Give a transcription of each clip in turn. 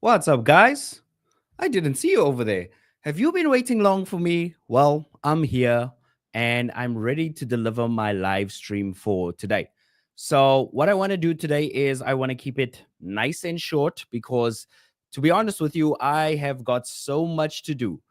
What's up, guys? I didn't see you over there. Have you been waiting long for me? Well, I'm here and I'm ready to deliver my live stream for today. So, what I want to do today is I want to keep it nice and short because, to be honest with you, I have got so much to do.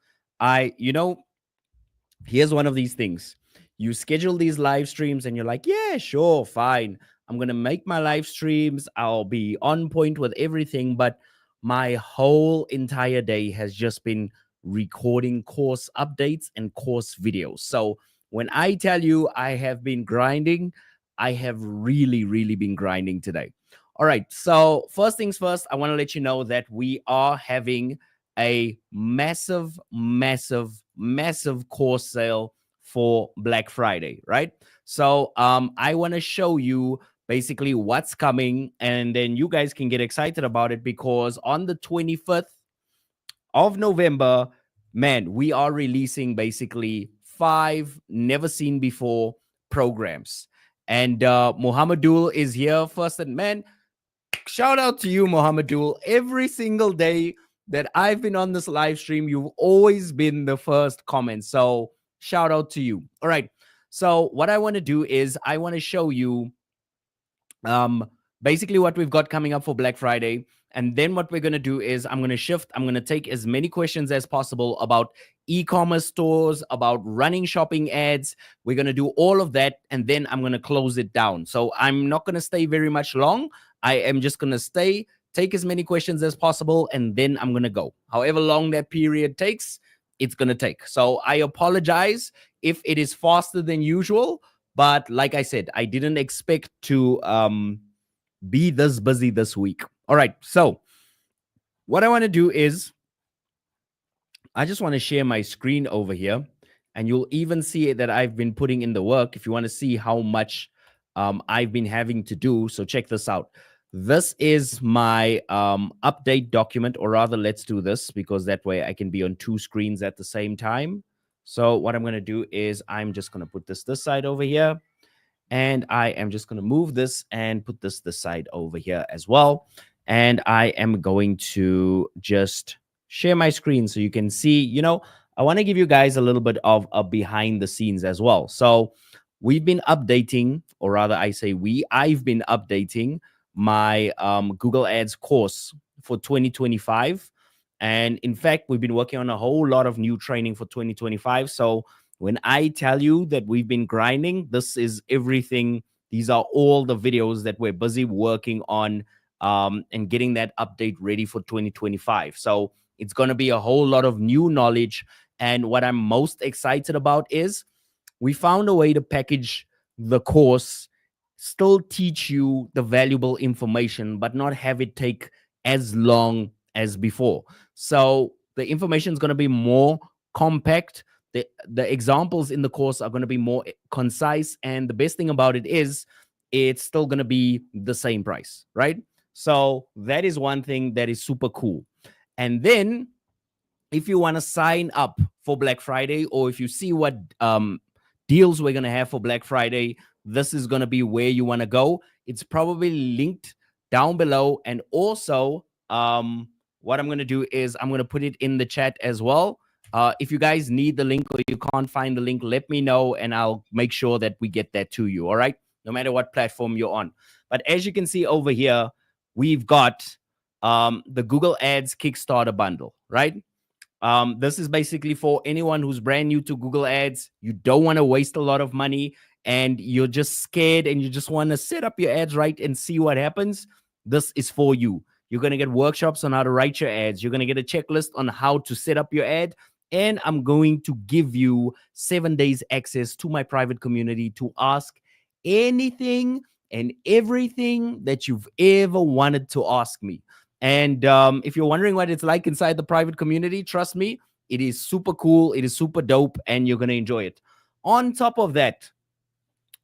Here's one of these things. You schedule these live streams and you're like, yeah, sure, fine. I'm going to make my live streams. I'll be on point with everything. But my whole entire day has just been recording course updates and course videos. So when I tell you I have been grinding, I have really, really been grinding today. All right. So, first things first, I want to let you know that we are having a massive, massive, massive course sale for Black Friday, right? So I want to show you basically what's coming, and then you guys can get excited about it because on the 25th of November, man, we are releasing basically 5 never seen before programs. And Muhammadul is here first. And man, shout out to you, Muhammadul. Every single day that I've been on this live stream, you've always been the first comment. So shout out to you. All right. So what I want to do is I want to show you um basically what we've got coming up for Black Friday. And then what we're going to do is I'm going to shift. I'm going to take as many questions as possible about e-commerce stores, about running shopping ads. We're going to do all of that and then I'm going to close it down. So I'm not going to stay very much long. I am just going to stay, take as many questions as possible, and then I'm going to go. However long that period takes, it's going to take. So I apologize if it is faster than usual, but like I said, I didn't expect to be this busy this week. All right. So what I want to do is I just want to share my screen over here. And you'll even see that I've been putting in the work if you want to see how much I've been having to do. So check this out. This is my update document, or rather, let's do this because that way I can be on 2 screens at the same time. So what I'm going to do is I'm just going to put this side over here. And I am just going to move this and put this side over here as well. And I am going to just share my screen so you can see, I want to give you guys a little bit of a behind the scenes as well. So we've been updating, or rather I say I've been updating my Google Ads course for 2025. And in fact, we've been working on a whole lot of new training for 2025. So when I tell you that we've been grinding, this is everything. These are all the videos that we're busy working on and getting that update ready for 2025. So it's going to be a whole lot of new knowledge. And what I'm most excited about is we found a way to package the course, still teach you the valuable information, but not have it take as long as before. So the information is going to be more compact. The examples in the course are going to be more concise. And the best thing about it is it's still going to be the same price, right? So that is one thing that is super cool. And then if you want to sign up for Black Friday, or if you see what deals we're going to have for Black Friday, this is going to be where you want to go. It's probably linked down below. And also, what I'm going to do is I'm going to put it in the chat as well. If you guys need the link or you can't find the link, let me know and I'll make sure that we get that to you. All right. No matter what platform you're on. But as you can see over here, we've got the Google Ads Kickstarter bundle, right? This is basically for anyone who's brand new to Google Ads. You don't want to waste a lot of money and you're just scared and you just want to set up your ads right and see what happens. This is for you. You're going to get workshops on how to write your ads. You're going to get a checklist on how to set up your ad. And I'm going to give you 7 days access to my private community to ask anything and everything that you've ever wanted to ask me. And if you're wondering what it's like inside the private community, trust me, it is super cool. It is super dope, and you're going to enjoy it. On top of that,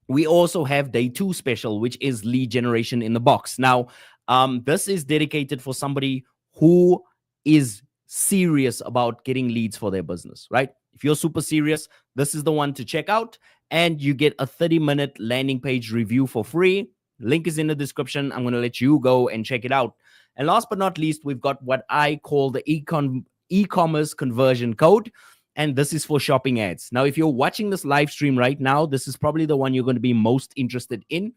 we also have day 2 special, which is lead generation in the box. Now, this is dedicated for somebody who is serious about getting leads for their business, right? If you're super serious, this is the one to check out. And you get a 30-minute landing page review for free. Link is in the description. I'm going to let you go and check it out. And last but not least, we've got what I call the e-commerce conversion code. And this is for shopping ads. Now, if you're watching this live stream right now, this is probably the one you're going to be most interested in.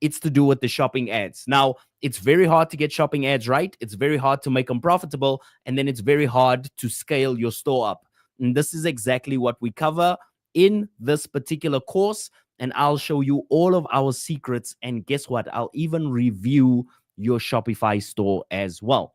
It's to do with the shopping ads. Now, it's very hard to get shopping ads right. It's very hard to make them profitable. And then it's very hard to scale your store up. And this is exactly what we cover in this particular course. And I'll show you all of our secrets. And guess what? I'll even review your Shopify store as well.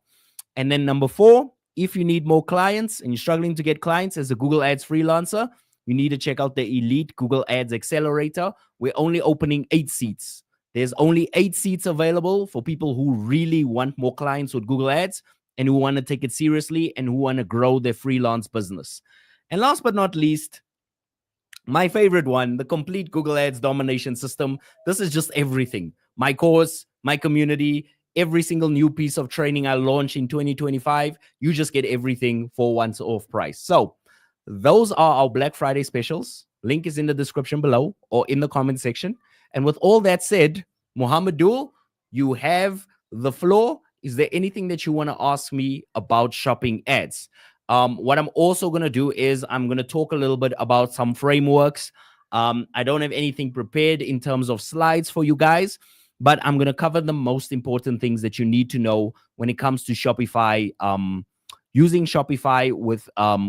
And then number 4, if you need more clients and you're struggling to get clients as a Google Ads freelancer, you need to check out the Elite Google Ads Accelerator. We're only opening 8 seats. There's only 8 seats available for people who really want more clients with Google Ads and who want to take it seriously and who want to grow their freelance business. And last but not least, my favorite one, the complete Google Ads domination system. This is just everything. My course, my community, every single new piece of training I launch in 2025, you just get everything for once off price. So those are our Black Friday specials. Link is in the description below or in the comment section. And with all that said, Muhammad Dul, you have the floor. Is there anything that you want to ask me about shopping ads? What I'm also going to do is I'm going to talk a little bit about some frameworks. I don't have anything prepared in terms of slides for you guys, but I'm going to cover the most important things that you need to know when it comes to Shopify, using Shopify with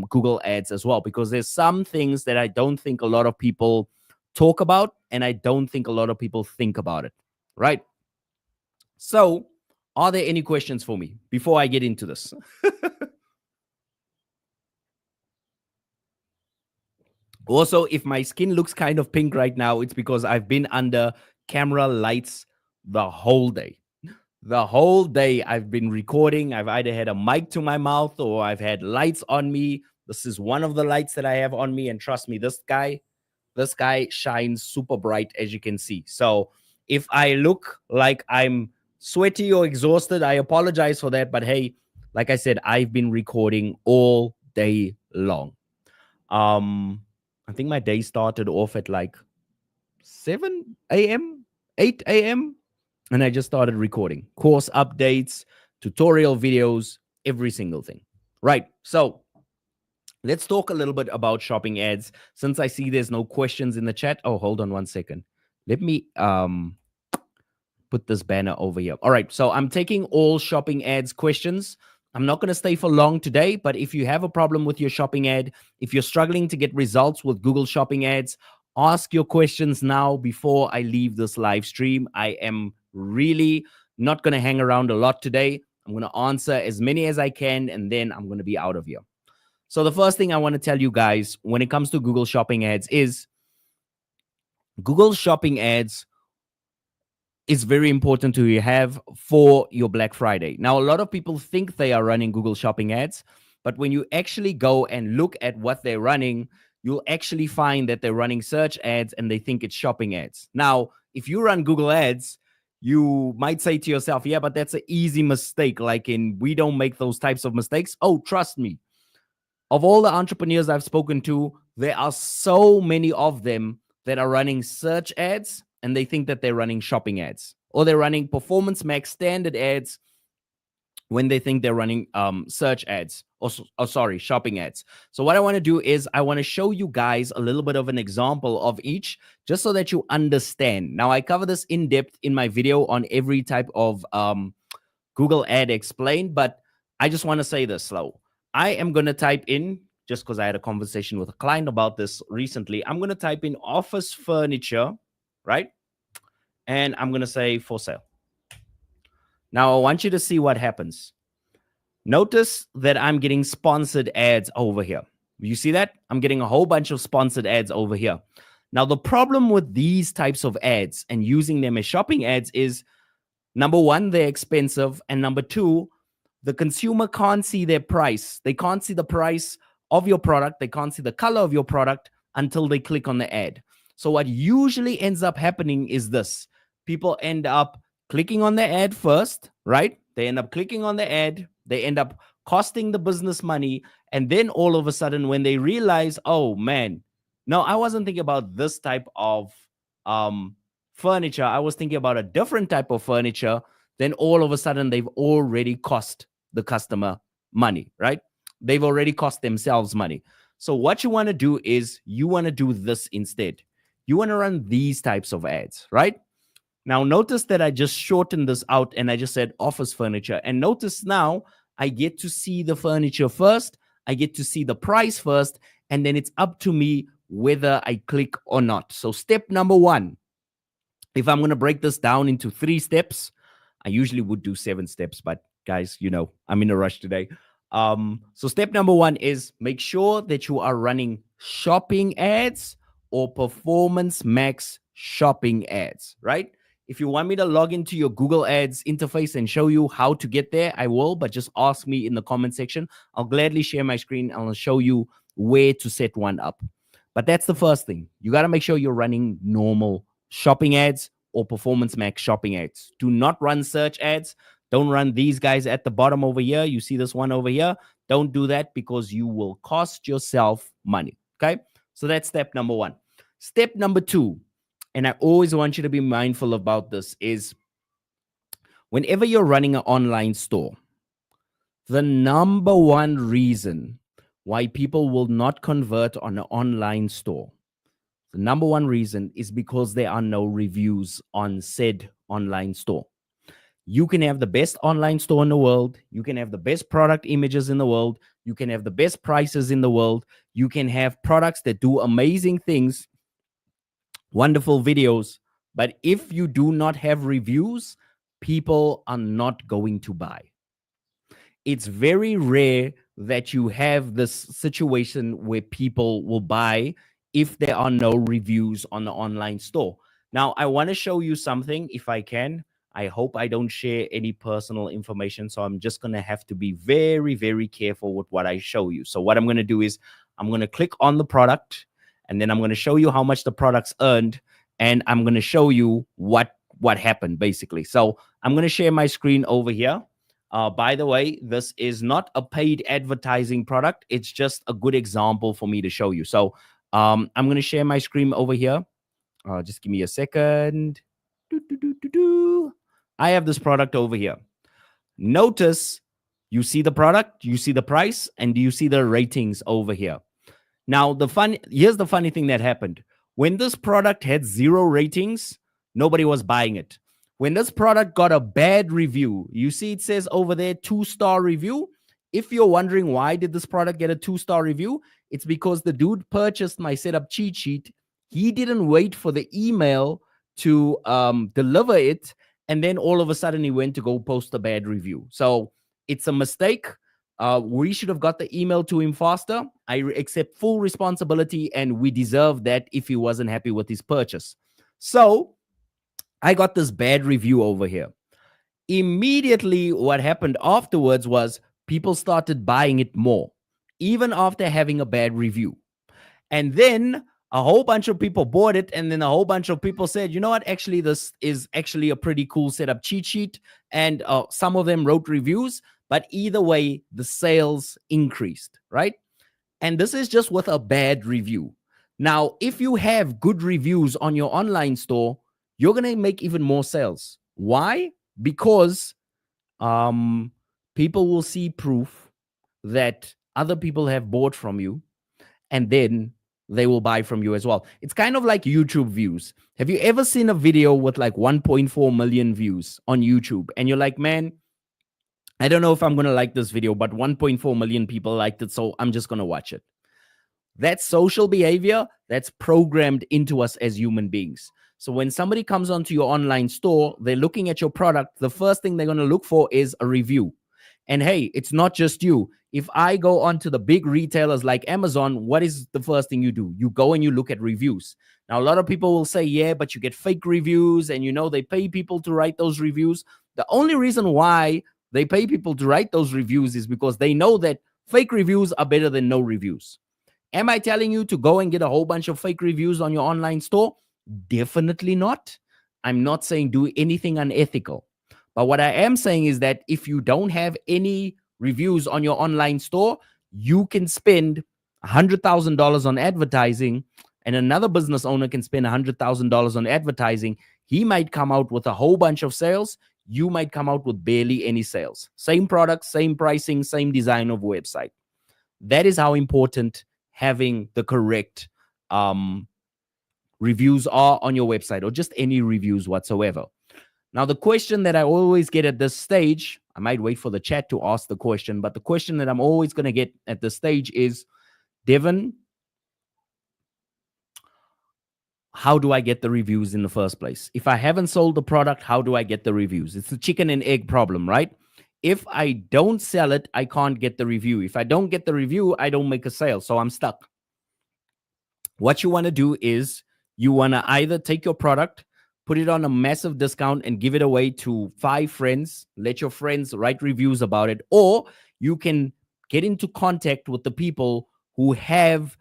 Google Ads as well, because there's some things that I don't think a lot of people talk about, and I don't think a lot of people think about it, right? So, are there any questions for me before I get into this? Also, if my skin looks kind of pink right now, it's because I've been under camera lights the whole day. The whole day I've been recording. I've either had a mic to my mouth or I've had lights on me. This is one of the lights that I have on me. And trust me, this guy shines super bright, as you can see. So if I look like I'm sweaty or exhausted, I apologize for that. But hey, like I said, I've been recording all day long. I think my day started off at like 7 a.m., 8 a.m., and I just started recording course updates, tutorial videos, every single thing. Right. So let's talk a little bit about shopping ads. Since I see there's no questions in the chat. Oh, hold on one second. Let me put this banner over here. All right. So I'm taking all shopping ads questions. I'm not going to stay for long today, but if you have a problem with your shopping ad, if you're struggling to get results with Google Shopping Ads, ask your questions now before I leave this live stream. I am really not going to hang around a lot today. I'm going to answer as many as I can, and then I'm going to be out of here. So the first thing I want to tell you guys when it comes to Google Shopping Ads is Google Shopping Ads is very important to have for your Black Friday. Now, a lot of people think they are running Google Shopping Ads, but when you actually go and look at what they're running, you'll actually find that they're running search ads and they think it's shopping ads. Now, if you run Google Ads, you might say to yourself, yeah, but that's an easy mistake. Like we don't make those types of mistakes. Oh, trust me. Of all the entrepreneurs I've spoken to, there are so many of them that are running search ads and they think that they're running shopping ads, or they're running Performance Max standard ads when they think they're running search ads, or shopping ads. So what I want to do is I want to show you guys a little bit of an example of each, just so that you understand. Now, I cover this in depth in my video on every type of Google ad explained, but I just want to say this slow. I am going to type in, just because I had a conversation with a client about this recently, I'm going to type in office furniture, right? And I'm going to say for sale. Now, I want you to see what happens. Notice that I'm getting sponsored ads over here. You see that? I'm getting a whole bunch of sponsored ads over here. Now, the problem with these types of ads and using them as shopping ads is, number one, they're expensive. And number two, the consumer can't see their price. They can't see the price of your product. They can't see the color of your product until they click on the ad. So what usually ends up happening is this. People end up clicking on the ad first, right? They end up clicking on the ad. They end up costing the business money. And then all of a sudden, when they realize, oh man, no, I wasn't thinking about this type of furniture, I was thinking about a different type of furniture, then all of a sudden they've already cost the customer money, right? They've already cost themselves money. So what you want to do is you want to do this instead. You want to run these types of ads, right? Now, notice that I just shortened this out and I just said office furniture. And notice now I get to see the furniture first. I get to see the price first. And then it's up to me whether I click or not. So, step number one, if I'm going to break this down into 3 steps, I usually would do 7 steps, but guys, I'm in a rush today. So step number one is make sure that you are running shopping ads or performance max shopping ads, right? If you want me to log into your Google Ads interface and show you how to get there, I will, but just ask me in the comment section. I'll gladly share my screen and I'll show you where to set one up. But that's the first thing. You got to make sure you're running normal shopping ads or performance max shopping ads. Do not run search ads. Don't run these guys at the bottom over here. You see this one over here. Don't do that because you will cost yourself money. Okay. So that's step number one. Step number two, and I always want you to be mindful about this, is whenever you're running an online store, the number one reason why people will not convert on an online store, the number one reason is because there are no reviews on said online store. You can have the best online store in the world. You can have the best product images in the world. You can have the best prices in the world. You can have products that do amazing things, wonderful videos. But if you do not have reviews, people are not going to buy. It's very rare that you have this situation where people will buy if there are no reviews on the online store. Now, I want to show you something if I can. I hope I don't share any personal information. So I'm just going to have to be very, very careful with what I show you. So what I'm going to do is I'm going to click on the product and then I'm going to show you how much the product's earned. And I'm going to show you what happened basically. So I'm going to share my screen over here. By the way, this is not a paid advertising product. It's just a good example for me to show you. So I'm going to share my screen over here. Just give me a second. I have this product over here. Notice you see the product, you see the price, and you see the ratings over here. Now, here's the funny thing that happened. When this product had 0 ratings, nobody was buying it. When this product got a bad review, you see it says over there 2-star review. If you're wondering why did this product get a 2-star review, it's because the dude purchased my setup cheat sheet. He didn't wait for the email to deliver it, and then all of a sudden he went to go post a bad review. So it's a mistake. We should have got the email to him faster. I accept full responsibility, and we deserve that if he wasn't happy with his purchase. So I got this bad review over here. Immediately, what happened afterwards was people started buying it more, even after having a bad review. And then a whole bunch of people bought it, and then a whole bunch of people said, you know what, actually, this is actually a pretty cool setup cheat sheet. And some of them wrote reviews, but either way, the sales increased, right? And this is just with a bad review. Now, if you have good reviews on your online store, you're going to make even more sales. Why? Because people will see proof that other people have bought from you, and then they will buy from you as well. It's kind of like YouTube views. Have you ever seen a video with like 1.4 million views on YouTube? And you're like, man, I don't know if I'm going to like this video, but 1.4 million people liked it, so I'm just going to watch it. That's social behavior that's programmed into us as human beings. So when somebody comes onto your online store, they're looking at your product. The first thing they're going to look for is a review. And hey, it's not just you. If I go onto the big retailers like Amazon, what is the first thing you do? You go and you look at reviews. Now, a lot of people will say, yeah, but you get fake reviews and, they pay people to write those reviews. The only reason why they pay people to write those reviews is because they know that fake reviews are better than no reviews. Am I telling you to go and get a whole bunch of fake reviews on your online store? Definitely not. I'm not saying do anything unethical. But what I am saying is that if you don't have any reviews on your online store, you can spend $100,000 on advertising, and another business owner can spend $100,000 on advertising. He might come out with a whole bunch of sales. You might come out with barely any sales. Same product, same pricing, same design of website. That is how important having the correct reviews are on your website, or just any reviews whatsoever. Now, the question that I always get at this stage, I might wait for the chat to ask the question, but the question that I'm always going to get at this stage is, Devin, how do I get the reviews in the first place? If I haven't sold the product, how do I get the reviews? It's the chicken and egg problem, right? If I don't sell it, I can't get the review. If I don't get the review, I don't make a sale. So I'm stuck. What you want to do is you want to either take your product, put it on a massive discount and give it away to 5 friends, let your friends write reviews about it, or you can get into contact with the people who have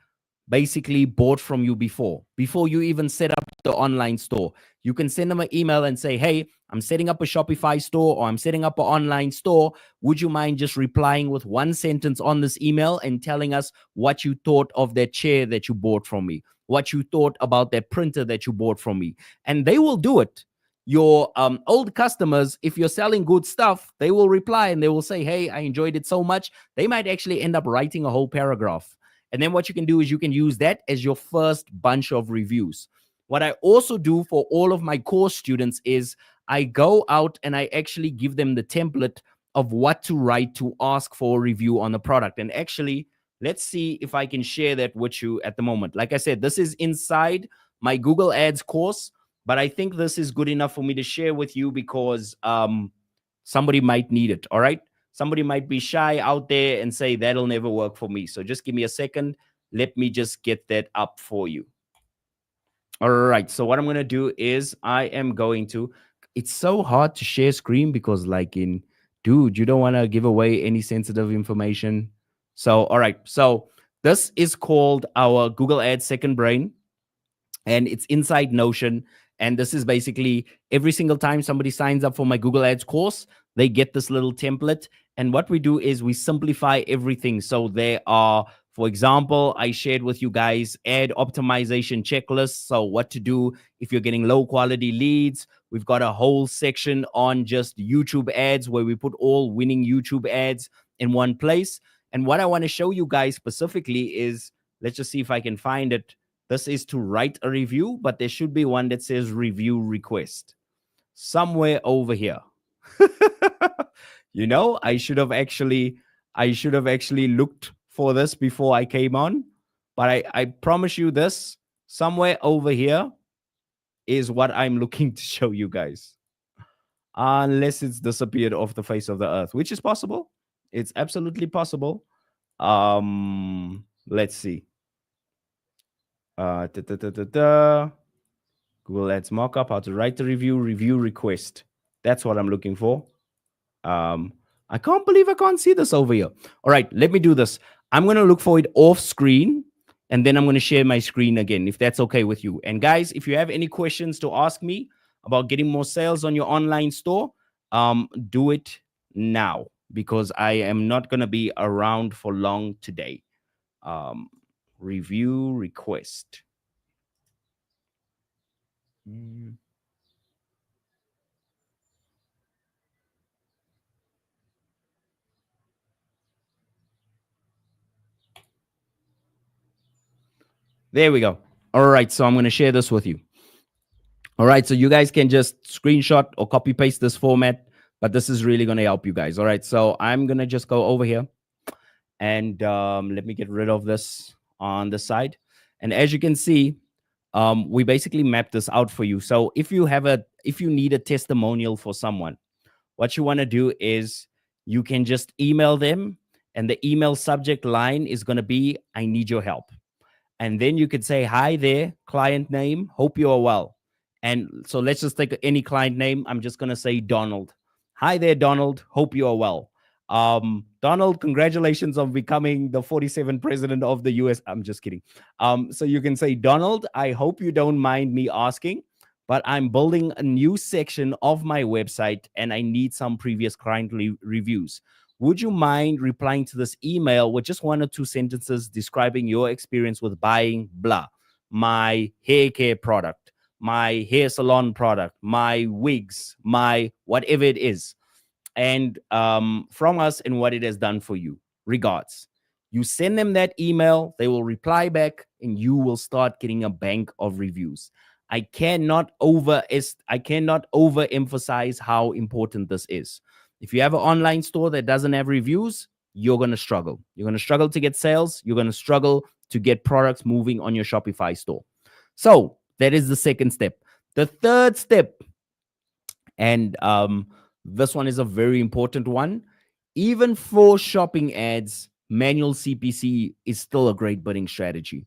basically bought from you before you even set up the online store. You can send them an email and say, hey, I'm setting up a Shopify store, or I'm setting up an online store. Would you mind just replying with one sentence on this email and telling us what you thought of that chair that you bought from me, what you thought about that printer that you bought from me? And they will do it. Your old customers, if you're selling good stuff, they will reply and they will say, hey, I enjoyed it so much. They might actually end up writing a whole paragraph. And then what you can do is you can use that as your first bunch of reviews. What I also do for all of my course students is I go out and I actually give them the template of what to write to ask for a review on the product. And actually, let's see if I can share that with you at the moment. Like I said, this is inside my Google Ads course, but I think this is good enough for me to share with you because somebody might need it, all right? Somebody might be shy out there and say, that'll never work for me. So just give me a second. Let me just get that up for you. All right. So what I'm going to do is I am going to, it's so hard to share screen because dude, you don't want to give away any sensitive information. So, all right. So this is called our Google Ads Second Brain, and it's inside Notion. And this is basically every single time somebody signs up for my Google Ads course, they get this little template. And what we do is we simplify everything. So there are, for example, I shared with you guys ad optimization checklists. So what to do if you're getting low quality leads. We've got a whole section on just YouTube ads where we put all winning YouTube ads in one place. And what I want to show you guys specifically is, let's just see if I can find it. This is to write a review, but there should be one that says review request somewhere over here. You know, I should have actually looked for this before I came on, but I promise you this, somewhere over here is what I'm looking to show you guys. Unless it's disappeared off the face of the earth, which is possible. It's absolutely possible. Let's see. Google Ads mockup, how to write the review request. That's what I'm looking for. I can't believe I can't see this over here. All right, let me do this. I'm going to look for it off screen, and then I'm going to share my screen again, if that's okay with you. And guys, if you have any questions to ask me about getting more sales on your online store, do it now, because I am not going to be around for long today. Review request. There we go. All right, so I'm going to share this with you. All right, so you guys can just screenshot or copy paste this format, but this is really going to help you guys. All right, so I'm going to just go over here and let me get rid of this on the side. And as you can see, we basically mapped this out for you. So if you need a testimonial for someone, what you want to do is you can just email them, and the email subject line is going to be, I need your help. And then you could say, hi there, client name, hope you are well. And so let's just take any client name. I'm just going to say Donald. Hi there, Donald, hope you are well. Donald, congratulations on becoming the 47th president of the US. I'm just kidding. So you can say, Donald, I hope you don't mind me asking, but I'm building a new section of my website and I need some previous client reviews. Would you mind replying to this email with just 1 or 2 sentences describing your experience with buying blah, my hair care product, my hair salon product, my wigs, my whatever it is, and from us and what it has done for you. Regards. You send them that email, they will reply back, and you will start getting a bank of reviews. I cannot overemphasize how important this is. If you have an online store that doesn't have reviews, you're going to struggle. You're going to struggle to get sales. You're going to struggle to get products moving on your Shopify store. So that is the second step. The third step, and this one is a very important one. Even for shopping ads, manual CPC is still a great bidding strategy.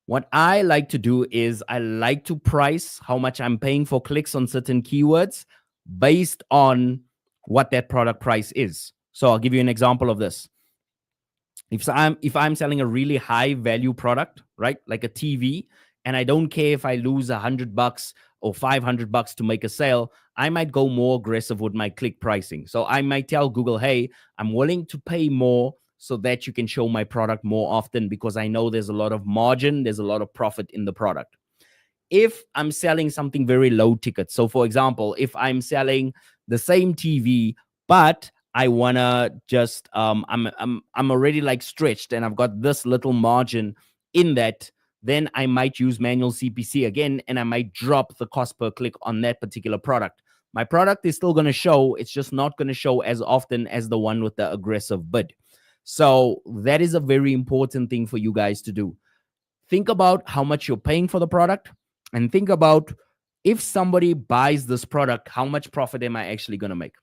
What I like to do is I like to price how much I'm paying for clicks on certain keywords based on what that product price is. So I'll give you an example of this. If I'm selling a really high value product, right, like a TV, and I don't care if I lose $100 or $500 to make a sale, I might go more aggressive with my click pricing. So I might tell Google, hey, I'm willing to pay more so that you can show my product more often, because I know there's a lot of margin, there's a lot of profit in the product. If I'm selling something very low ticket, so for example, if I'm selling the same TV, but I wanna just I'm already like stretched and I've got this little margin in that, then I might use manual CPC again, and I might drop the cost per click on that particular product. My product is still gonna show, it's just not gonna show as often as the one with the aggressive bid. So that is a very important thing for you guys to do. Think about how much you're paying for the product, and think about, if somebody buys this product, how much profit am I actually going to make?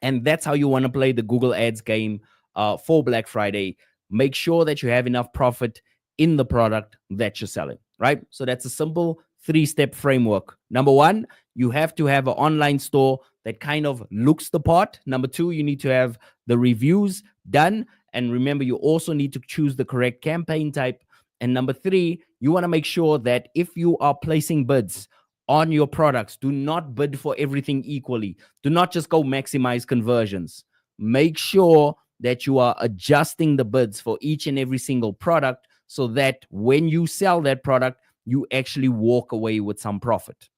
And that's how you want to play the Google Ads game for Black Friday. Make sure that you have enough profit in the product that you're selling, right? So that's a simple 3-step framework. Number one, you have to have an online store that kind of looks the part. Number two, you need to have the reviews done. And remember, you also need to choose the correct campaign type. And number three, you want to make sure that if you are placing bids on your products, do not bid for everything equally. Do not just go maximize conversions. Make sure that you are adjusting the bids for each and every single product, so that when you sell that product, you actually walk away with some profit.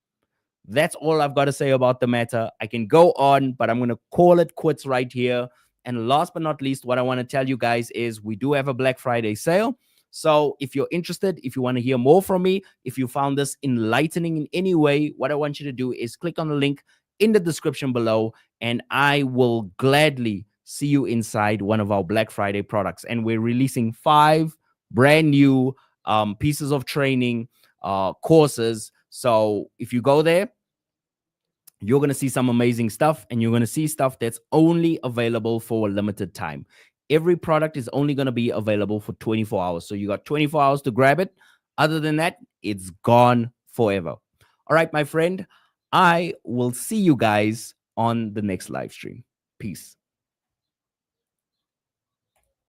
That's all I've got to say about the matter. I can go on, but I'm going to call it quits right here. And last but not least, what I want to tell you guys is we do have a Black Friday sale. So if you're interested, if you want to hear more from me, if you found this enlightening in any way, what I want you to do is click on the link in the description below, and I will gladly see you inside one of our Black Friday products. And we're releasing 5 brand new pieces of training courses. So if you go there, you're going to see some amazing stuff, and you're going to see stuff that's only available for a limited time. Every product is only going to be available for 24 hours. So you got 24 hours to grab it. Other than that, it's gone forever. All right, my friend, I will see you guys on the next live stream. Peace.